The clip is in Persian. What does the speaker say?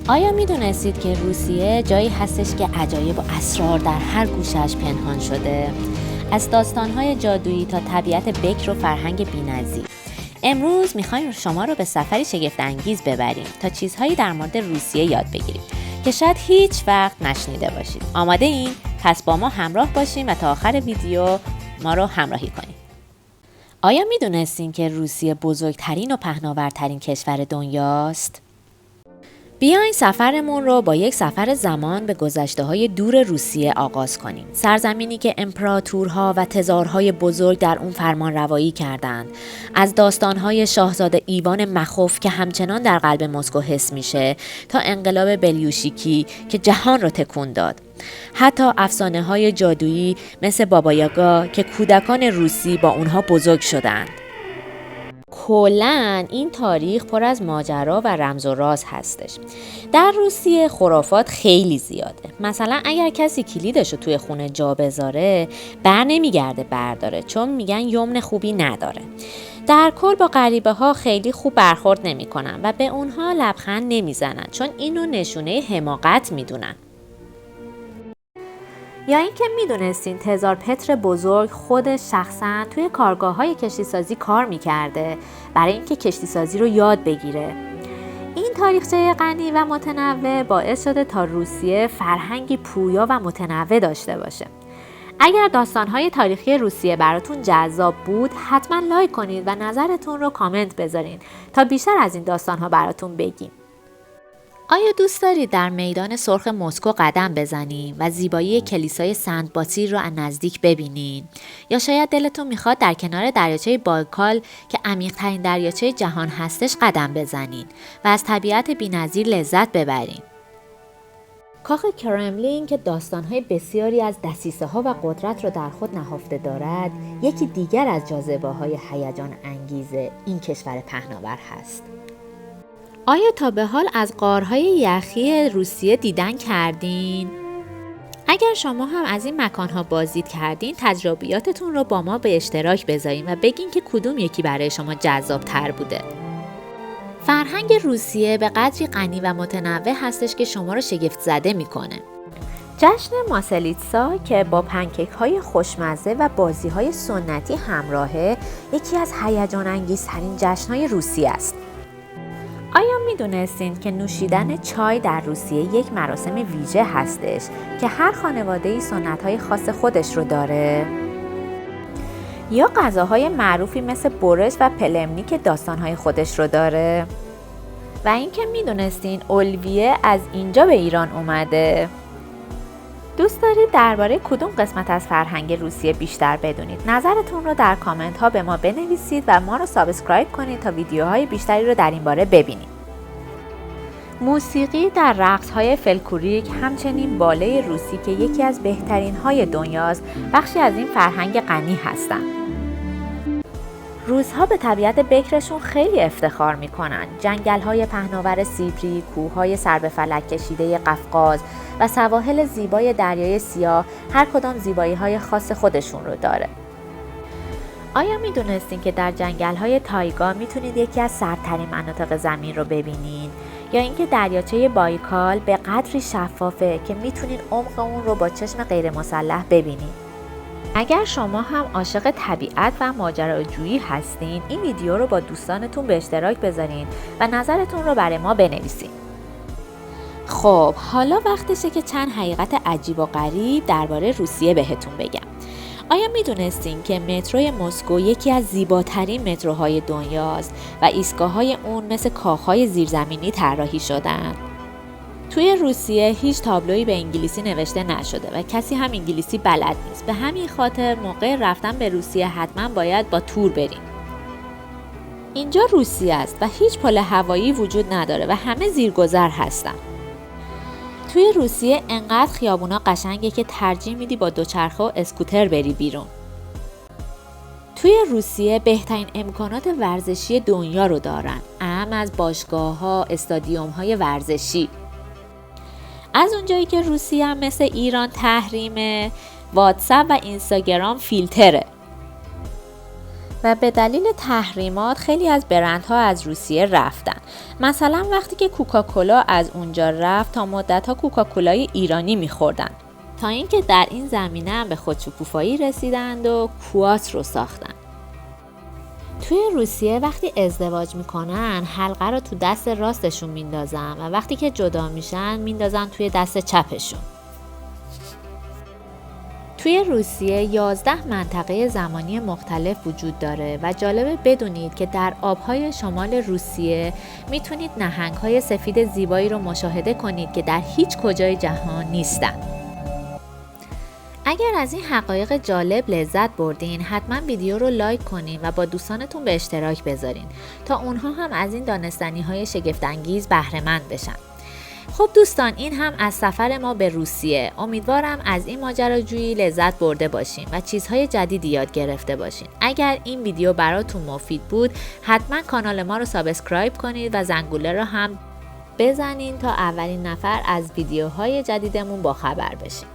آیا میدونستید که روسیه جایی هستش که عجایب و اسرار در هر گوشه‌اش پنهان شده؟ از داستان‌های جادویی تا طبیعت بکر و فرهنگ بی‌نظیر. امروز می‌خوایم شما رو به سفری شگفت‌انگیز ببریم تا چیزهایی در مورد روسیه یاد بگیریم که شاید هیچ وقت نشنیده باشید. آماده این؟ پس با ما همراه باشیم و تا آخر ویدیو ما رو همراهی کنید. آیا میدونستین که روسیه بزرگترین و پهناورترین کشور دنیاست؟ بیاین سفرمون رو با یک سفر زمان به گذشته‌های دور روسیه آغاز کنیم. سرزمینی که امپراتورها و تزارهای بزرگ در اون فرمان روایی کردند. از داستان‌های شاهزاده ایوان مخوف که همچنان در قلب مسکو حس میشه تا انقلاب بلیوشیکی که جهان رو تکون داد. حتی افسانه‌های جادویی مثل بابا یاگا که کودکان روسی با اونها بزرگ شدند. کلاً این تاریخ پر از ماجرا و رمز و راز هستش. در روسیه خرافات خیلی زیاده. مثلا اگر کسی کلیدش رو توی خونه جا بذاره بر نمیگرده برداره، چون میگن یمن خوبی نداره. در کل با غریبه ها خیلی خوب برخورد نمی کنن و به اونها لبخند نمیزنن، چون اینو نشونه حماقت میدونن. یا اینکه میدونستین تزار پتر بزرگ خودش شخصا توی کارگاه‌های کشتیسازی کار میکرده برای اینکه کشتیسازی رو یاد بگیره. این تاریخچه غنی و متنوع باعث شده تا روسیه فرهنگی پویا و متنوع داشته باشه. اگر داستان‌های تاریخی روسیه براتون جذاب بود، حتما لایک کنید و نظرتون رو کامنت بذارین تا بیشتر از این داستان‌ها براتون بگیم. آیا دوست دارید در میدان سرخ مسکو قدم بزنید و زیبایی کلیسای سنت باتیر رو از نزدیک ببینید؟ یا شاید دلتون میخواد در کنار دریاچه بایکال که عمیق‌ترین دریاچه جهان هستش قدم بزنید و از طبیعت بی‌نظیر لذت ببرید؟ کاخ کرملین که داستان‌های بسیاری از دسیسه‌ها و قدرت را در خود نهفته دارد، یکی دیگر از جاذبه‌های هیجان انگیز این کشور پهناور هست. آیا تا به حال از غارهای یخی روسیه دیدن کردین؟ اگر شما هم از این مکانها بازدید کردین، تجربیاتتون رو با ما به اشتراک بذارین و بگین که کدوم یکی برای شما جذاب تر بوده. فرهنگ روسیه به قدری غنی و متنوع هستش که شما رو شگفت زده میکنه. جشن ماسلیتسا که با پنکیک های خوشمزه و بازی های سنتی همراهه، یکی از هیجان انگیزترین جشن های روسیه است. آیا میدونستین که نوشیدن چای در روسیه یک مراسم ویژه هستش که هر خانواده‌ای سنت‌های خاص خودش رو داره؟ یا غذاهای معروفی مثل بورش و پلمنی که داستان‌های خودش رو داره؟ و اینکه میدونستین اولیویه از اینجا به ایران اومده؟ دوست دارید درباره کدوم قسمت از فرهنگ روسیه بیشتر بدونید؟ نظرتون رو در کامنت ها به ما بنویسید و ما رو سابسکرایب کنید تا ویدیوهای بیشتری رو در این باره ببینید. موسیقی در رقص‌های فلکلوریک همچنین بالای روسی که یکی از بهترین های دنیاست، بخشی از این فرهنگ غنی هستند. روس‌ها به طبیعت بکرشون خیلی افتخار میکنن. جنگل‌های پهناور سیبری، کوه‌های سر به فلک کشیده قفقاز و سواحل زیبای دریای سیاه هر کدام زیبایی‌های خاص خودشون رو داره. آیا میدونستین که در جنگل‌های تایگا میتونید یکی از سردترین مناطق زمین رو ببینید؟ یا اینکه دریاچه بایکال به قدری شفافه که میتونید عمق اون رو با چشم غیر مسلح ببینید. اگر شما هم عاشق طبیعت و ماجراجویی هستین، این ویدیو رو با دوستانتون به اشتراک بذارین و نظرتون رو برای ما بنویسین. خب حالا وقتشه که چند حقیقت عجیب و غریب درباره روسیه بهتون بگم. آیا میدونستین که متروی مسکو یکی از زیباترین متروهای دنیاست و ایستگاه‌های اون مثل کاخ‌های زیرزمینی طراحی شدن؟ توی روسیه هیچ تابلویی به انگلیسی نوشته نشده و کسی هم انگلیسی بلد نیست. به همین خاطر موقع رفتن به روسیه حتما باید با تور بریم. اینجا روسیه است و هیچ پل هوایی وجود نداره و همه زیرگذر هستن. توی روسیه انقدر خیابونا قشنگه که ترجیح میدی با دوچرخه و اسکوتر بری بیرون. توی روسیه بهترین امکانات ورزشی دنیا رو دارن، اهم از باشگاه‌ها، استادیوم‌های ورزشی. از اونجایی که روسیه هم مثل ایران تحریمه، واتساپ و اینستاگرام فیلتره. و به دلیل تحریمات خیلی از برندها از روسیه رفتن. مثلا وقتی که کوکاکولا از اونجا رفت تا مدت‌ها کوکاکولای ایرانی می‌خوردن، تا اینکه در این زمینه هم به خودشکوفایی رسیدند و کوات رو ساختن. توی روسیه وقتی ازدواج میکنن حلقه رو تو دست راستشون میندازن و وقتی که جدا میشن میندازن توی دست چپشون. توی روسیه 11 منطقه زمانی مختلف وجود داره و جالبه بدونید که در آبهای شمال روسیه میتونید نهنگ‌های سفید زیبایی رو مشاهده کنید که در هیچ کجای جهان نیستن. اگر از این حقایق جالب لذت بردین حتما ویدیو رو لایک کنین و با دوستانتون به اشتراک بذارین تا اونها هم از این دانستنی‌های شگفت‌انگیز بهره‌مند بشن. خب دوستان، این هم از سفر ما به روسیه. امیدوارم از این ماجراجویی لذت برده باشین و چیزهای جدیدی یاد گرفته باشین. اگر این ویدیو براتون مفید بود حتما کانال ما رو سابسکرایب کنید و زنگوله رو هم بزنین تا اولین نفر از ویدیوهای جدیدمون با خبر بشین.